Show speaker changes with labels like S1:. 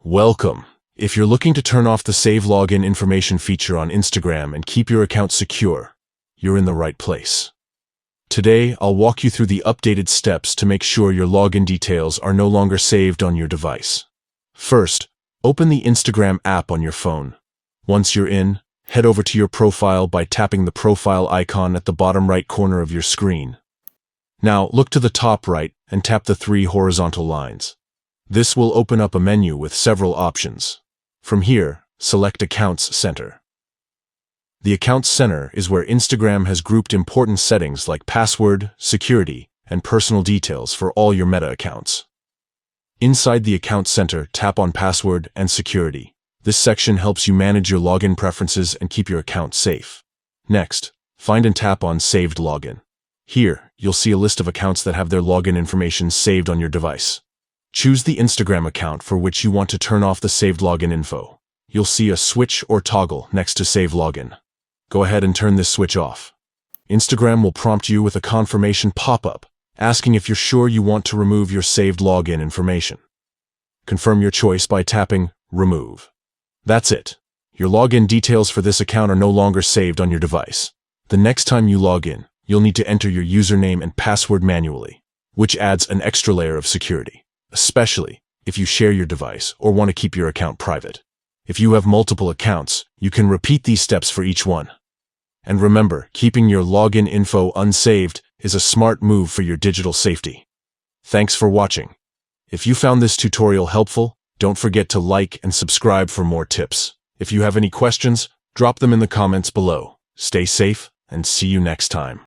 S1: Welcome. If you're looking to turn off the Save Login Information feature on Instagram and keep your account secure, you're in the right place. Today, I'll walk you through the updated steps to make sure your login details are no longer saved on your device. First, open the Instagram app on your phone. Once you're in, head over to your profile by tapping the profile icon at the bottom right corner of your screen. Now, look to the top right and tap the 3 horizontal lines. This will open up a menu with several options. From here, select Accounts Center. The Accounts Center is where Instagram has grouped important settings like password, security, and personal details for all your Meta accounts. Inside the Accounts Center, tap on Password and Security. This section helps you manage your login preferences and keep your account safe. Next, find and tap on Saved Login. Here, you'll see a list of accounts that have their login information saved on your device. Choose the Instagram account for which you want to turn off the saved login info. You'll see a switch or toggle next to Save Login. Go ahead and turn this switch off. Instagram will prompt you with a confirmation pop-up, asking if you're sure you want to remove your saved login information. Confirm your choice by tapping Remove. That's it. Your login details for this account are no longer saved on your device. The next time you log in, you'll need to enter your username and password manually, which adds an extra layer of security, especially if you share your device or want to keep your account private. If you have multiple accounts, you can repeat these steps for each one. And remember, keeping your login info unsaved is a smart move for your digital safety. Thanks for watching. If you found this tutorial helpful, don't forget to like and subscribe for more tips. If you have any questions, drop them in the comments below. Stay safe and see you next time.